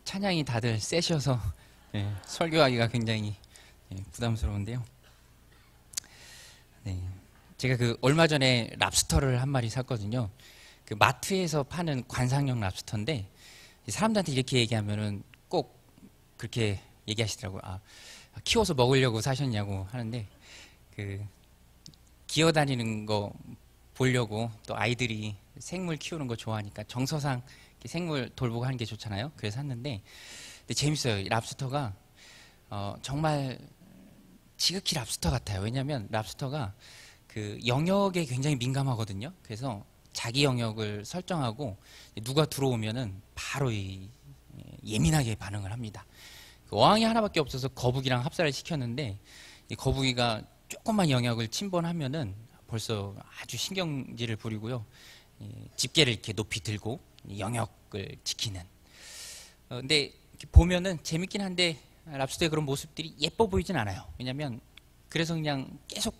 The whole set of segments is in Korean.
찬양이 다들 세셔서 설교하기가 굉장히 부담스러운데요. 네, 제가 얼마 전에 랍스터를 한 마리 샀거든요. 그 마트에서 파는 관상용 랍스터인데 사람들한테 이렇게 얘기하면은 꼭 그렇게 얘기하시더라고요. 키워서 먹으려고 사셨냐고 하는데 기어다니는 거 보려고, 또 아이들이 생물 키우는 거 좋아하니까 정서상 생물 돌보고 하는 게 좋잖아요. 그래서 샀는데 근데 재밌어요. 이 랍스터가 정말 지극히 랍스터 같아요. 왜냐하면 랍스터가 그 영역에 굉장히 민감하거든요. 그래서 자기 영역을 설정하고 누가 들어오면은 바로 예민하게 반응을 합니다. 어항이 하나밖에 없어서 거북이랑 합사를 시켰는데 이 거북이가 조금만 영역을 침범하면은 벌써 아주 신경질을 부리고요. 집게를 이렇게 높이 들고 영역을 지키는. 근데 보면은 재밌긴 한데 랍스터의 그런 모습들이 예뻐 보이진 않아요. 왜냐면 그래서 그냥 계속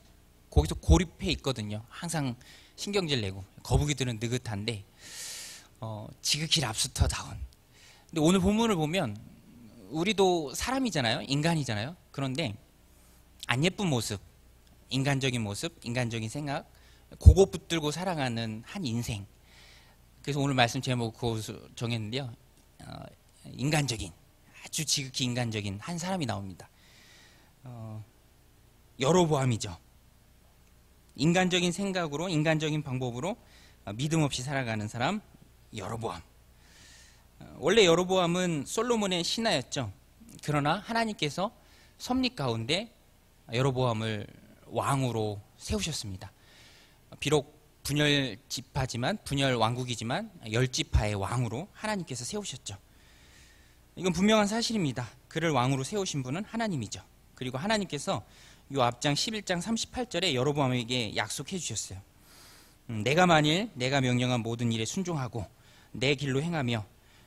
거기서 고립해 있거든요. 항상 신경질 내고. 거북이들은 느긋한데 지극히 랍스터다운. 근데 오늘 본문을 보면 우리도 사람이잖아요. 인간이잖아요. 그런데 안 예쁜 모습, 인간적인 모습, 인간적인 생각, 그거 붙들고 살아가는 한 인생. 그래서 오늘 말씀 제목 그것을 정했는데요. 인간적인, 아주 지극히 인간적인 한 사람이 나옵니다. 여로보암이죠. 인간적인 생각으로, 인간적인 방법으로 믿음 없이 살아가는 사람, 여로보암. 원래 여로보암은 솔로몬의 신하였죠. 그러나 하나님께서 섭리 가운데 여로보암을 왕으로 세우셨습니다. 비록 분열 지파지만, 분열 왕국이지만 10지파의 왕으로 하나님께서 세우셨죠. 이건 분명한 사실입니다. 그를 왕으로 세우신 분은 하나님이죠. 그리고 하나님께서 이 앞장 11장 38절에 여로보암에게 약속해 주셨어요. 내가 만일 내가 명령한 모든 일에 순종하고 내 길로 행하며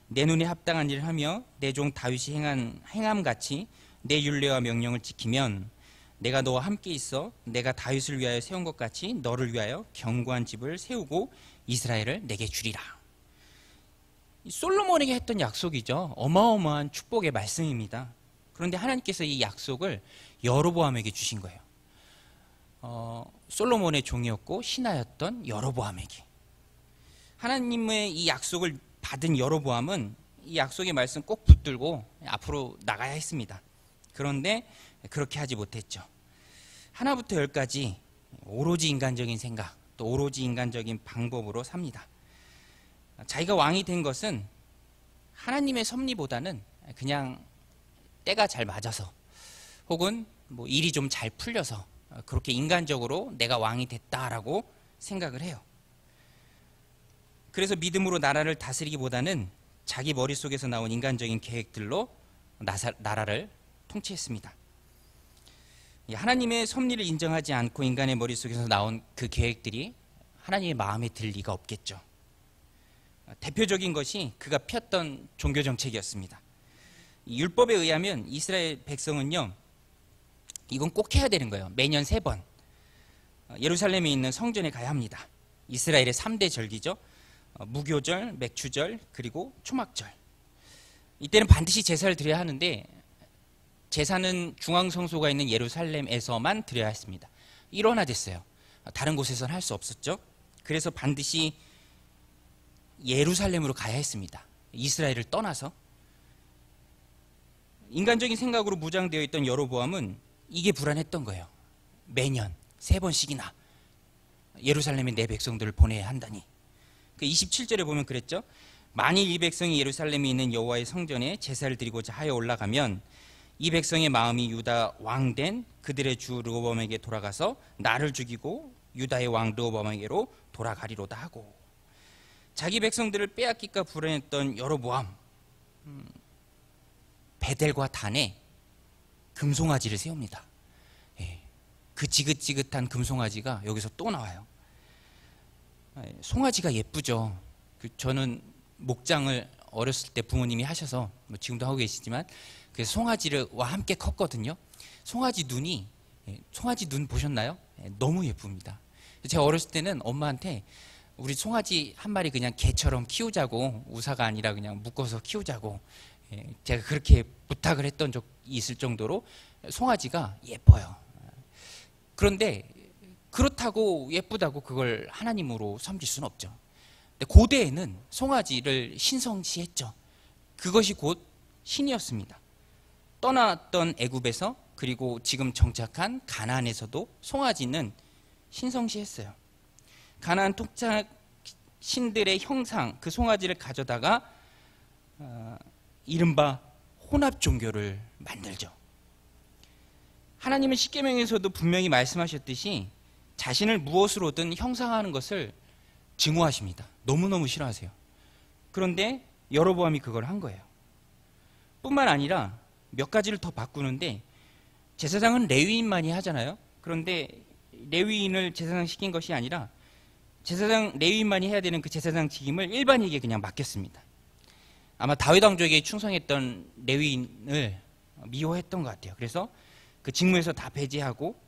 내 눈에 합당한 일을 하며 내 종 다윗이 행한 행함같이 내 율례와 명령을 지키면 내가 너와 함께 있어 내가 다윗을 위하여 세운 것 같이 너를 위하여 견고한 집을 세우고 이스라엘을 내게 주리라. 솔로몬에게 했던 약속이죠. 어마어마한 축복의 말씀입니다. 그런데 하나님께서 이 약속을 여로보암에게 주신 거예요. 솔로몬의 종이었고 신하였던 여로보암에게. 하나님의 이 약속을 받은 여로보암은 이 약속의 말씀 꼭 붙들고 앞으로 나가야 했습니다. 그런데 그렇게 하지 못했죠. 하나부터 열까지 오로지 인간적인 생각, 또 오로지 인간적인 방법으로 삽니다. 자기가 왕이 된 것은 하나님의 섭리보다는 그냥 때가 잘 맞아서, 혹은 뭐 일이 좀 잘 풀려서 그렇게 인간적으로 내가 왕이 됐다라고 생각을 해요. 그래서 믿음으로 나라를 다스리기보다는 자기 머릿속에서 나온 인간적인 계획들로 나라를 통치했습니다. 하나님의 섭리를 인정하지 않고 인간의 머릿속에서 나온 그 계획들이 하나님의 마음에 들 리가 없겠죠. 대표적인 것이 그가 폈던 종교정책이었습니다. 율법에 의하면 이스라엘 백성은요, 이건 꼭 해야 되는 거예요. 매년 3번 예루살렘에 있는 성전에 가야 합니다. 이스라엘의 3대 절기죠. 무교절, 맥추절, 그리고 초막절. 이때는 반드시 제사를 드려야 하는데 제사는 중앙성소가 있는 예루살렘에서만 드려야 했습니다. 일원화됐어요. 다른 곳에서는 할 수 없었죠. 그래서 반드시 예루살렘으로 가야 했습니다. 이스라엘을 떠나서. 인간적인 생각으로 무장되어 있던 여로보암은 이게 불안했던 거예요. 매년 3번씩이나 예루살렘에 내 백성들을 보내야 한다니. 27절에 보면 그랬죠. 만일 이 백성이 예루살렘에 있는 여호와의 성전에 제사를 드리고자 하여 올라가면 이 백성의 마음이 유다 왕된 그들의 주 르호보암에게 돌아가서 나를 죽이고 유다의 왕 르호보암에게로 돌아가리로다 하고. 자기 백성들을 빼앗길까 불안했던 여로보암, 베델과 단에 금송아지를 세웁니다. 그 지긋지긋한 금송아지가 여기서 또 나와요. 송아지가 예쁘죠. 저는 목장을 어렸을 때 부모님이 하셔서 지금도 하고 계시지만 그래서 송아지와 함께 컸거든요. 송아지 눈 보셨나요? 너무 예쁩니다. 제가 어렸을 때는 엄마한테 우리 송아지 한 마리 그냥 개처럼 키우자고, 우사가 아니라 그냥 묶어서 키우자고 제가 그렇게 부탁을 했던 적이 있을 정도로 송아지가 예뻐요. 그런데 그렇다고 예쁘다고 그걸 하나님으로 섬길 수는 없죠. 근데 고대에는 송아지를 신성시했죠. 그것이 곧 신이었습니다. 떠났던 애굽에서 그리고 지금 정착한 가나안에서도 송아지는 신성시했어요. 가나안 토착 신들의 형상, 그 송아지를 가져다가 이른바 혼합 종교를 만들죠. 하나님은 십계명에서도 분명히 말씀하셨듯이 자신을 무엇으로든 형상화하는 것을 증오하십니다. 너무너무 싫어하세요. 그런데 여로보암이 그걸 한 거예요. 뿐만 아니라 몇 가지를 더 바꾸는데, 제사장은 레위인만이 하잖아요. 그런데 레위인을 제사장 시킨 것이 아니라 제사장 레위인만이 해야 되는 그 제사장 책임을 일반인에게 그냥 맡겼습니다. 아마 다윗 왕족에게 충성했던 레위인을 미워했던 것 같아요. 그래서 그 직무에서 다 배제하고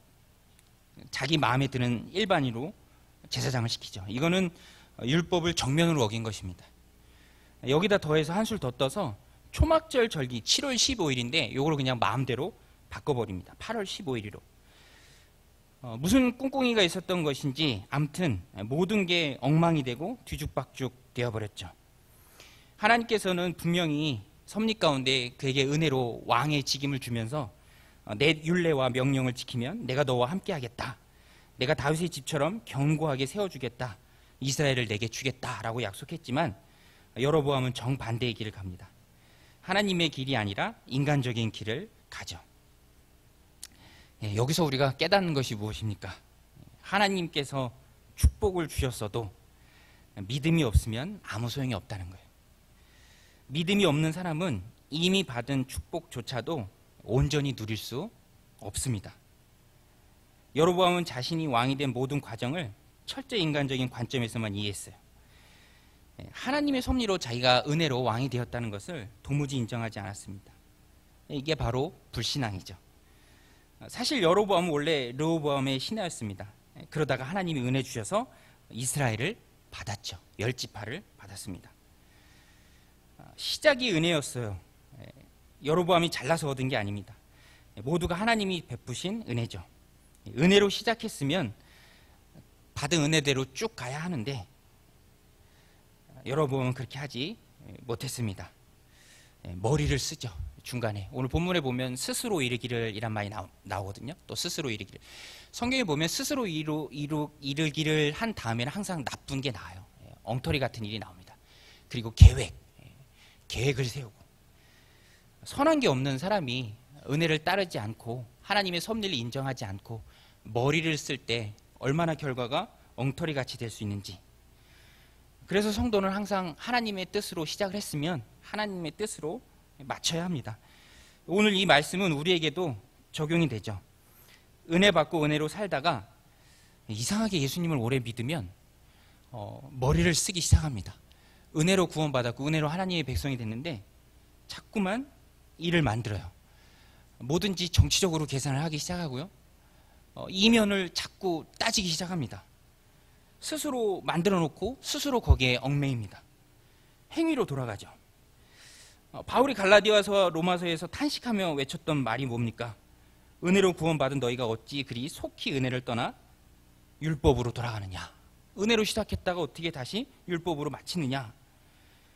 자기 마음에 드는 일반인으로 제사장을 시키죠. 이거는 율법을 정면으로 어긴 것입니다. 여기다 더해서 한술 더 떠서 초막절 절기 7월 15일인데 이걸 그냥 마음대로 바꿔버립니다. 8월 15일로. 무슨 꿍꿍이가 있었던 것인지 아무튼 모든 게 엉망이 되고 뒤죽박죽 되어버렸죠. 하나님께서는 분명히 섭리 가운데 그에게 은혜로 왕의 직임을 주면서 내 율례와 명령을 지키면 내가 너와 함께하겠다. 내가 다윗의 집처럼 견고하게 세워주겠다. 이스라엘을 내게 주겠다라고 약속했지만 여로보암은 정반대의 길을 갑니다. 하나님의 길이 아니라 인간적인 길을 가죠. 여기서 우리가 깨닫는 것이 무엇입니까? 하나님께서 축복을 주셨어도 믿음이 없으면 아무 소용이 없다는 거예요. 믿음이 없는 사람은 이미 받은 축복조차도 온전히 누릴 수 없습니다. 여로보암은 자신이 왕이 된 모든 과정을 철저히 인간적인 관점에서만 이해했어요. 하나님의 섭리로 자기가 은혜로 왕이 되었다는 것을 도무지 인정하지 않았습니다. 이게 바로 불신앙이죠. 사실 여로보암은 원래 르호보암의 신하였습니다. 그러다가 하나님이 은혜 주셔서 이스라엘을 받았죠. 10지파를 받았습니다. 시작이 은혜였어요. 여로보암이 잘나서 얻은 게 아닙니다. 모두가 하나님이 베푸신 은혜죠. 은혜로 시작했으면 받은 은혜대로 쭉 가야 하는데 여로보암은 그렇게 하지 못했습니다. 머리를 쓰죠. 중간에 오늘 본문에 보면 스스로 이르기를 이란 말이 나오거든요. 또 스스로 이르기를, 성경에 보면 스스로 이르기를 한 다음에는 항상 나쁜 게 나와요. 엉터리 같은 일이 나옵니다. 그리고 계획을 세우고, 선한 게 없는 사람이 은혜를 따르지 않고 하나님의 섭리를 인정하지 않고 머리를 쓸 때 얼마나 결과가 엉터리같이 될 수 있는지. 그래서 성도는 항상 하나님의 뜻으로 시작을 했으면 하나님의 뜻으로 맞춰야 합니다. 오늘 이 말씀은 우리에게도 적용이 되죠. 은혜 받고 은혜로 살다가 이상하게 예수님을 오래 믿으면 머리를 쓰기 시작합니다. 은혜로 구원받았고 은혜로 하나님의 백성이 됐는데 자꾸만 일을 만들어요. 뭐든지 정치적으로 계산을 하기 시작하고요. 이면을 자꾸 따지기 시작합니다. 스스로 만들어 놓고 스스로 거기에 얽매입니다. 행위로 돌아가죠. 바울이 갈라디아서 로마서에서 탄식하며 외쳤던 말이 뭡니까? 은혜로 구원받은 너희가 어찌 그리 속히 은혜를 떠나 율법으로 돌아가느냐. 은혜로 시작했다가 어떻게 다시 율법으로 마치느냐.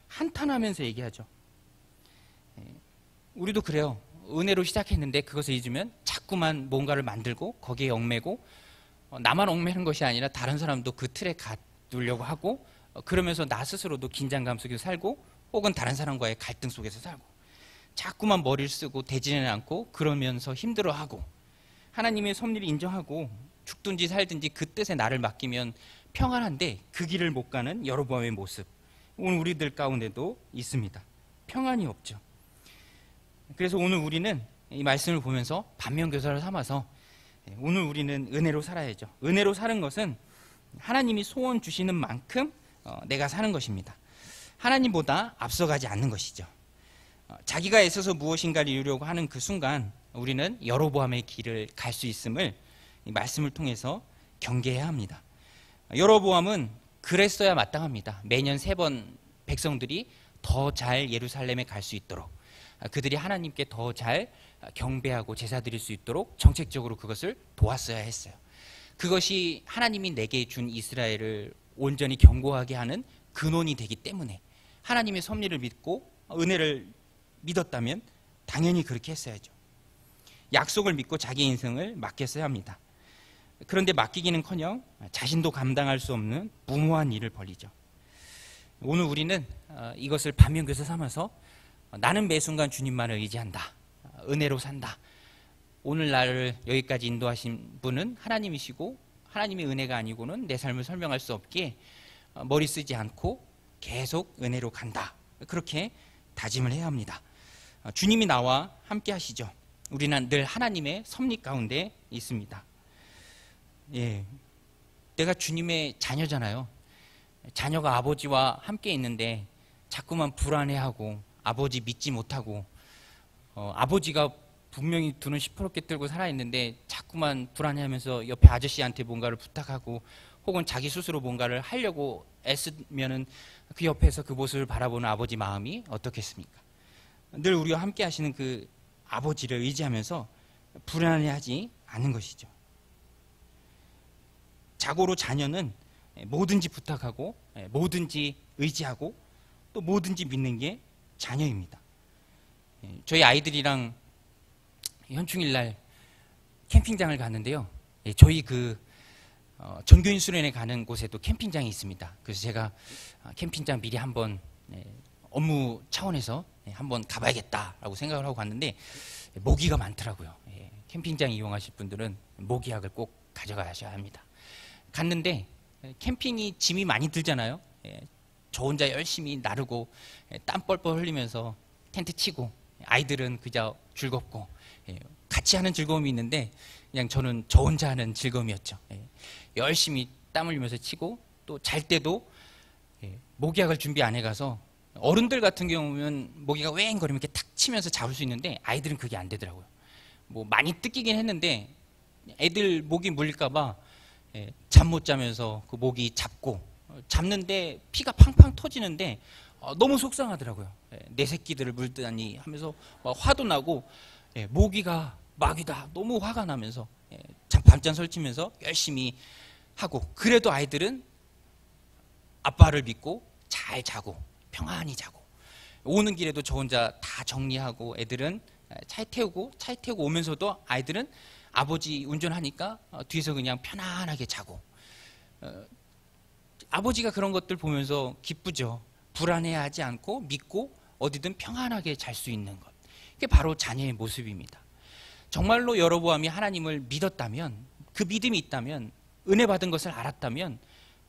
한탄하면서 얘기하죠. 우리도 그래요. 은혜로 시작했는데 그것을 잊으면 자꾸만 뭔가를 만들고 거기에 얽매고, 나만 얽매는 것이 아니라 다른 사람도 그 틀에 가두려고 하고, 그러면서 나 스스로도 긴장감 속에서 살고 혹은 다른 사람과의 갈등 속에서 살고, 자꾸만 머리를 쓰고 되지는 않고 그러면서 힘들어하고, 하나님의 섭리를 인정하고 죽든지 살든지 그 뜻에 나를 맡기면 평안한데 그 길을 못 가는 여로보암의 모습, 오늘 우리들 가운데도 있습니다. 평안이 없죠. 그래서 오늘 우리는 이 말씀을 보면서 반면교사를 삼아서 오늘 우리는 은혜로 살아야죠. 은혜로 사는 것은 하나님이 소원 주시는 만큼 내가 사는 것입니다. 하나님보다 앞서가지 않는 것이죠. 자기가 애써서 무엇인가를 이루려고 하는 그 순간 우리는 여로보암의 길을 갈 수 있음을 이 말씀을 통해서 경계해야 합니다. 여로보암은 그랬어야 마땅합니다. 매년 3번 백성들이 더 잘 예루살렘에 갈 수 있도록, 그들이 하나님께 더 잘 경배하고 제사 드릴 수 있도록 정책적으로 그것을 도왔어야 했어요. 그것이 하나님이 내게 준 이스라엘을 온전히 견고하게 하는 근원이 되기 때문에 하나님의 섭리를 믿고 은혜를 믿었다면 당연히 그렇게 했어야죠. 약속을 믿고 자기 인생을 맡겼어야 합니다. 그런데 맡기기는커녕 자신도 감당할 수 없는 무모한 일을 벌이죠. 오늘 우리는 이것을 반면교사 삼아서 나는 매 순간 주님만을 의지한다, 은혜로 산다. 오늘 나를 여기까지 인도하신 분은 하나님이시고 하나님의 은혜가 아니고는 내 삶을 설명할 수 없기에 머리 쓰지 않고 계속 은혜로 간다, 그렇게 다짐을 해야 합니다. 주님이 나와 함께 하시죠. 우리는 늘 하나님의 섭리 가운데 있습니다. 예, 내가 주님의 자녀잖아요. 자녀가 아버지와 함께 있는데 자꾸만 불안해하고 아버지 믿지 못하고 아버지가 분명히 돈을 시퍼렇게 들고 살아있는데 자꾸만 불안해하면서 옆에 아저씨한테 뭔가를 부탁하고 혹은 자기 스스로 뭔가를 하려고 애쓰면은 그 옆에서 그 모습을 바라보는 아버지 마음이 어떻겠습니까? 늘 우리와 함께 하시는 그 아버지를 의지하면서 불안해하지 않는 것이죠. 자고로 자녀는 뭐든지 부탁하고 뭐든지 의지하고 또 뭐든지 믿는 게 자녀입니다. 저희 아이들이랑 현충일 날 캠핑장을 갔는데요. 저희 그 전교인 수련회 가는 곳에도 캠핑장이 있습니다. 그래서 제가 캠핑장 미리 한번 업무 차원에서 한번 가봐야겠다라고 생각을 하고 갔는데 모기가 많더라고요. 캠핑장 이용하실 분들은 모기약을 꼭 가져가셔야 합니다. 갔는데 캠핑이 짐이 많이 들잖아요. 저 혼자 열심히 나르고 땀 뻘뻘 흘리면서 텐트 치고 아이들은 그저 즐겁고 같이 하는 즐거움이 있는데 그냥 저는 저 혼자 하는 즐거움이었죠. 열심히 땀 흘리면서 치고 또 잘 때도 모기약을 준비 안 해가서 어른들 같은 경우는 모기가 웽거리면 이렇게 탁 치면서 잡을 수 있는데 아이들은 그게 안 되더라고요. 뭐 많이 뜯기긴 했는데 애들 모기 물릴까봐 잠 못 자면서 그 모기 잡고 잡는데 피가 팡팡 터지는데 너무 속상하더라고요. 내 새끼들을 물다니 하면서 화도 나고 모기가 마귀다 너무 화가 나면서 밤잠 설치면서 열심히 하고 그래도 아이들은 아빠를 믿고 잘 자고 평안히 자고 오는 길에도 저 혼자 다 정리하고 애들은 차에 태우고 오면서도 아이들은 아버지 운전하니까 뒤에서 그냥 편안하게 자고 아버지가 그런 것들 보면서 기쁘죠. 불안해하지 않고 믿고 어디든 평안하게 잘 수 있는 것. 그게 바로 자녀의 모습입니다. 정말로 여로보암이 하나님을 믿었다면 그 믿음이 있다면 은혜 받은 것을 알았다면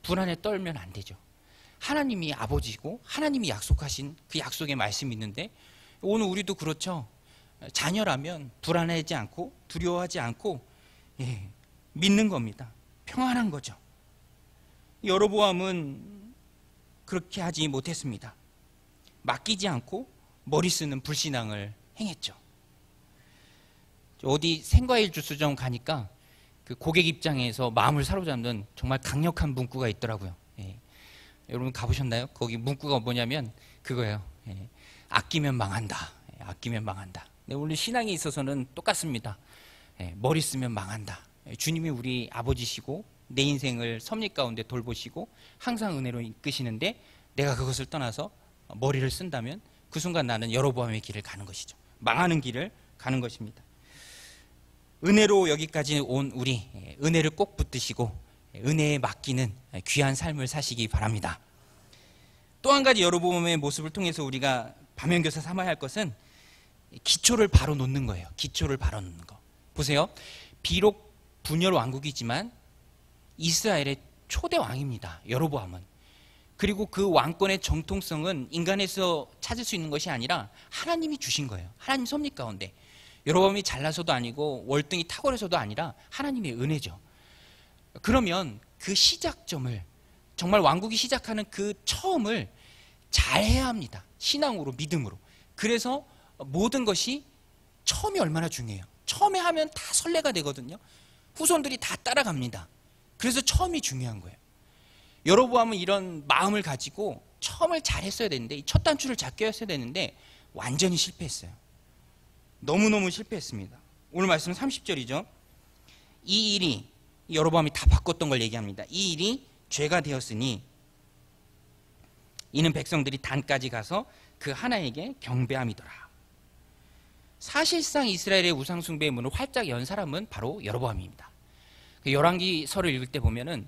불안에 떨면 안 되죠. 하나님이 아버지고 하나님이 약속하신 그 약속의 말씀이 있는데 오늘 우리도 그렇죠. 자녀라면 불안하지 않고 두려워하지 않고 믿는 겁니다. 평안한 거죠. 여로보암은 그렇게 하지 못했습니다. 맡기지 않고 머리 쓰는 불신앙을 행했죠. 어디 생과일 주스점 가니까 그 고객 입장에서 마음을 사로잡는 정말 강력한 문구가 있더라고요. 여러분 가보셨나요? 거기 문구가 뭐냐면 그거예요. 아끼면 망한다. 아끼면 망한다. 우리 신앙에 있어서는 똑같습니다. 머리 쓰면 망한다. 주님이 우리 아버지시고 내 인생을 섭리 가운데 돌보시고 항상 은혜로 이끄시는데 내가 그것을 떠나서 머리를 쓴다면 그 순간 나는 여로보암의 길을 가는 것이죠. 망하는 길을 가는 것입니다. 은혜로 여기까지 온 우리 은혜를 꼭 붙드시고 은혜에 맡기는 귀한 삶을 사시기 바랍니다. 또 한 가지 여로보암의 모습을 통해서 우리가 반면교사 삼아야 할 것은 기초를 바로 놓는 거예요. 기초를 바로 놓는 거. 보세요. 비록 분열 왕국이지만 이스라엘의 초대 왕입니다. 여로보암은. 그리고 그 왕권의 정통성은 인간에서 찾을 수 있는 것이 아니라 하나님이 주신 거예요. 하나님 섭리 가운데. 여로보암이 잘나서도 아니고 월등히 탁월해서도 아니라 하나님의 은혜죠. 그러면 그 시작점을 정말 왕국이 시작하는 그 처음을 잘해야 합니다. 신앙으로 믿음으로. 그래서 모든 것이 처음이 얼마나 중요해요. 처음에 하면 다 선례가 되거든요. 후손들이 다 따라갑니다. 그래서 처음이 중요한 거예요. 여로보암은 이런 마음을 가지고 처음을 잘했어야 되는데 이 첫 단추를 잘 꿰었어야 되는데 완전히 실패했어요. 너무너무 실패했습니다. 오늘 말씀은 30절이죠. 이 일이, 여로보암이 다 바꿨던 걸 얘기합니다. 이 일이 죄가 되었으니 이는 백성들이 단까지 가서 그 하나에게 경배함이더라. 사실상 이스라엘의 우상 숭배의 문을 활짝 연 사람은 바로 여로보암입니다. 열왕기서를 읽을 때 보면은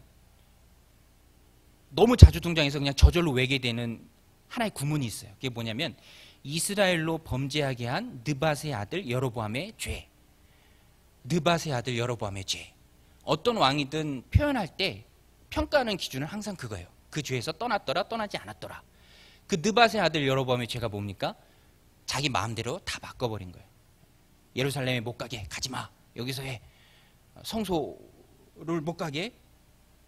너무 자주 등장해서 그냥 저절로 외계되는 하나의 구문이 있어요. 그게 뭐냐면 이스라엘로 범죄하게 한 느밧의 아들 여로보암의 죄. 느밧의 아들 여로보암의 죄. 어떤 왕이든 표현할 때 평가하는 기준은 항상 그거예요. 그 죄에서 떠났더라, 떠나지 않았더라. 그 느밧의 아들 여로보암의 죄가 뭡니까? 자기 마음대로 다 바꿔버린 거예요. 예루살렘에 못 가게 가지마, 여기서 해. 성소를 못 가게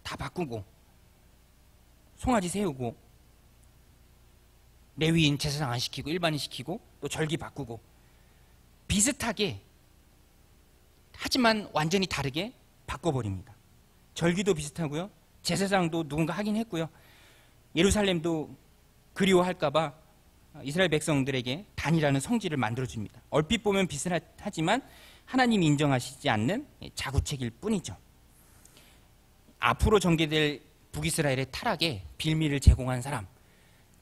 다 바꾸고, 송아지 세우고, 레위인 제사장 안 시키고 일반인 시키고, 또 절기 바꾸고, 비슷하게 하지만 완전히 다르게 바꿔버립니다. 절기도 비슷하고요, 제사장도 누군가 하긴 했고요, 예루살렘도 그리워할까봐 이스라엘 백성들에게 단이라는 성지를 만들어줍니다. 얼핏 보면 비슷하지만 하나님이 인정하시지 않는 자구책일 뿐이죠. 앞으로 전개될 북이스라엘의 타락에 빌미를 제공한 사람,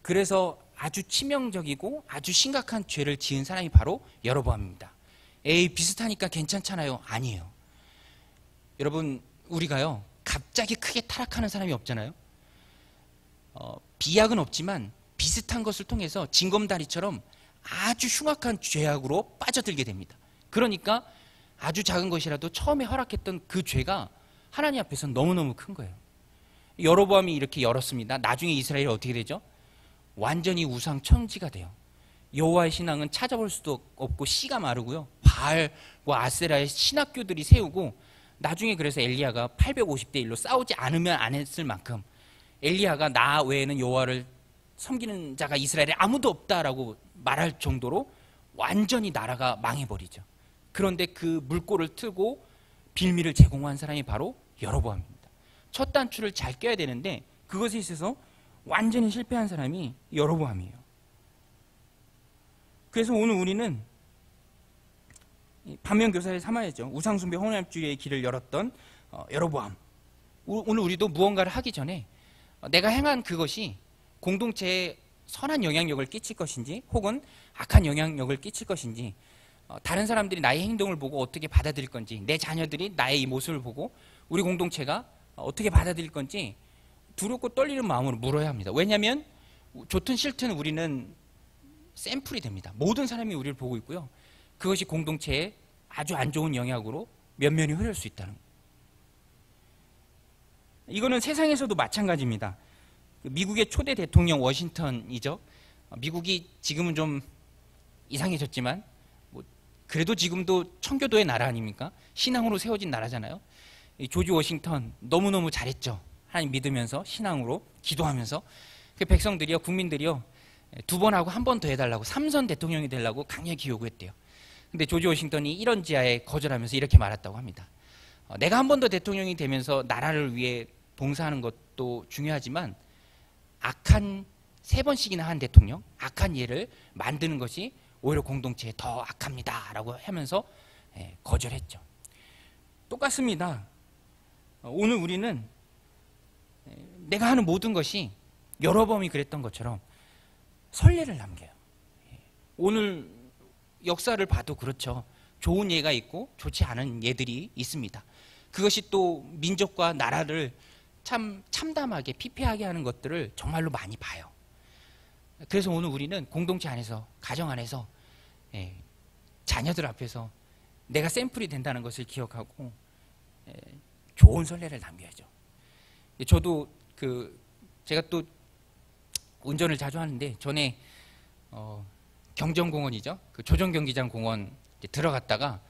그래서 아주 치명적이고 아주 심각한 죄를 지은 사람이 바로 여로보암입니다. 에이, 비슷하니까 괜찮잖아요. 아니에요. 여러분, 우리가요 갑자기 크게 타락하는 사람이 없잖아요. 비약은 없지만 비슷한 것을 통해서 징검다리처럼 아주 흉악한 죄악으로 빠져들게 됩니다. 그러니까 아주 작은 것이라도 처음에 허락했던 그 죄가 하나님 앞에서 너무너무 큰 거예요. 여로보암이 이렇게 열었습니다. 나중에 이스라엘이 어떻게 되죠? 완전히 우상 천지가 돼요. 여호와의 신앙은 찾아볼 수도 없고 씨가 마르고요, 바알과 아세라의 신학교들이 세우고, 나중에 그래서 엘리야가 850대 1로 싸우지 않으면 안 했을 만큼 엘리야가 나 외에는 여호와를 섬기는 자가 이스라엘에 아무도 없다라고 말할 정도로 완전히 나라가 망해버리죠. 그런데 그 물꼬를 트고 빌미를 제공한 사람이 바로 여로보암입니다. 첫 단추를 잘 껴야 되는데 그것에 있어서 완전히 실패한 사람이 여로보암이에요. 그래서 오늘 우리는 반면교사를 삼아야죠. 우상숭배 혼합주의의 길을 열었던 여로보암. 오늘 우리도 무언가를 하기 전에 내가 행한 그것이 공동체에 선한 영향력을 끼칠 것인지 혹은 악한 영향력을 끼칠 것인지, 다른 사람들이 나의 행동을 보고 어떻게 받아들일 건지, 내 자녀들이 나의 이 모습을 보고 우리 공동체가 어떻게 받아들일 건지 두렵고 떨리는 마음으로 물어야 합니다. 왜냐하면 좋든 싫든 우리는 샘플이 됩니다. 모든 사람이 우리를 보고 있고요, 그것이 공동체에 아주 안 좋은 영향으로 면면이 흐를 수 있다는 거예요. 이거는 세상에서도 마찬가지입니다. 미국의 초대 대통령 워싱턴이죠. 미국이 지금은 좀 이상해졌지만 그래도 지금도 청교도의 나라 아닙니까? 신앙으로 세워진 나라잖아요. 조지 워싱턴 너무너무 잘했죠. 하나님 믿으면서 신앙으로 기도하면서 그 백성들이요, 국민들이요, 2번 하고 1번 더 해달라고 3선 대통령이 되려고 강력히 요구했대요. 근데 조지 워싱턴이 이런 지하에 거절하면서 이렇게 말했다고 합니다. 내가 1번 더 대통령이 되면서 나라를 위해 봉사하는 것도 중요하지만 악한 3번씩이나 한 대통령, 악한 예를 만드는 것이 오히려 공동체에 더 악합니다 라고 하면서 거절했죠. 똑같습니다. 오늘 우리는 내가 하는 모든 것이 여로보암이 그랬던 것처럼 선례를 남겨요. 오늘 역사를 봐도 그렇죠. 좋은 예가 있고 좋지 않은 예들이 있습니다. 그것이 또 민족과 나라를 참 참담하게 피폐하게 하는 것들을 정말로 많이 봐요. 그래서 오늘 우리는 공동체 안에서, 가정 안에서, 자녀들 앞에서 내가 샘플이 된다는 것을 기억하고 좋은 선례를 남겨야죠. 저도 제가 또 운전을 자주 하는데 전에 경정공원이죠. 그 조정경기장 공원 들어갔다가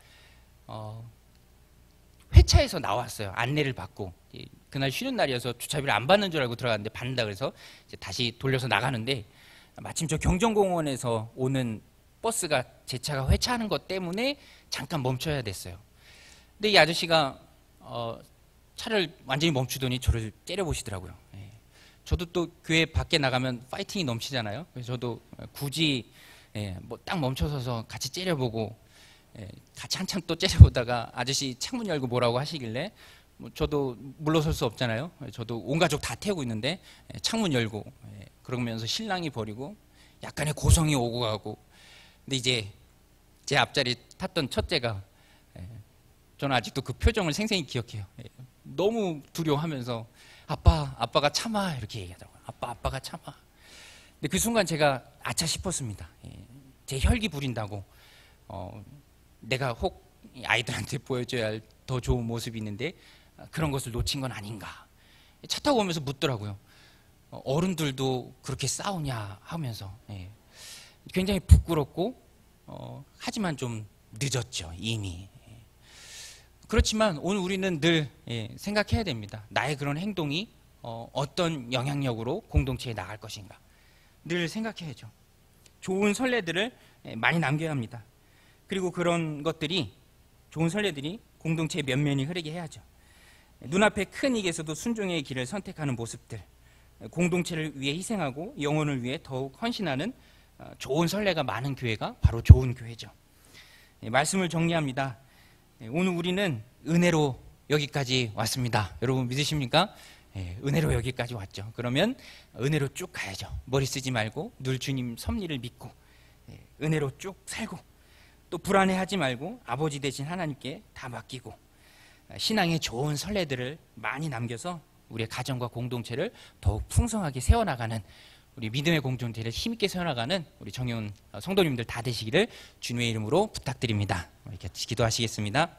회차에서 나왔어요. 안내를 받고. 그날 쉬는 날이어서 주차비를 안 받는 줄 알고 들어갔는데 받는다 그래서 이제 다시 돌려서 나가는데, 마침 저 경정공원에서 오는 버스가 제 차가 회차하는 것 때문에 잠깐 멈춰야 됐어요. 근데 이 아저씨가 차를 완전히 멈추더니 저를 째려보시더라고요. 저도 또 교회 밖에 나가면 파이팅이 넘치잖아요. 그래서 저도 굳이 예, 뭐 딱 멈춰서서 같이 째려보고, 예, 같이 한참 또 째려보다가 아저씨 창문 열고 뭐라고 하시길래, 뭐 저도 물러설 수 없잖아요. 저도 온 가족 다 태우고 있는데, 예, 창문 열고, 예, 그러면서 신랑이 버리고 약간의 고성이 오고 가고. 근데 이제 제 앞자리 탔던 첫째가, 예, 저는 아직도 그 표정을 생생히 기억해요. 예, 너무 두려워하면서 아빠가 참아 이렇게 얘기하더라고요. 아빠가 참아. 근데 그 순간 제가 아차 싶었습니다. 예, 제 혈기 부린다고 내가 혹 아이들한테 보여줘야 할 더 좋은 모습이 있는데 그런 것을 놓친 건 아닌가. 차 타고 오면서 묻더라고요. 어른들도 그렇게 싸우냐 하면서. 예, 굉장히 부끄럽고 하지만 좀 늦었죠 이미. 그렇지만 오늘 우리는 늘, 예, 생각해야 됩니다. 나의 그런 행동이 어떤 영향력으로 공동체에 나갈 것인가 늘 생각해야죠. 좋은 선례들을, 예, 많이 남겨야 합니다. 그리고 그런 것들이, 좋은 선례들이 공동체의 면면이 흐르게 해야죠. 눈앞에 큰 이익에서도 순종의 길을 선택하는 모습들, 공동체를 위해 희생하고 영혼을 위해 더욱 헌신하는 좋은 선례가 많은 교회가 바로 좋은 교회죠. 예, 말씀을 정리합니다. 오늘 우리는 은혜로 여기까지 왔습니다. 여러분 믿으십니까? 예, 은혜로 여기까지 왔죠. 그러면 은혜로 쭉 가야죠. 머리 쓰지 말고 늘 주님 섭리를 믿고, 예, 은혜로 쭉 살고, 또 불안해하지 말고 아버지 되신 하나님께 다 맡기고, 신앙의 좋은 선례들을 많이 남겨서 우리의 가정과 공동체를 더욱 풍성하게 세워나가는, 우리 믿음의 공동체를 힘있게 세워나가는 우리 정혜원 성도님들 다 되시기를 주님의 이름으로 부탁드립니다. 이렇게 기도하시겠습니다.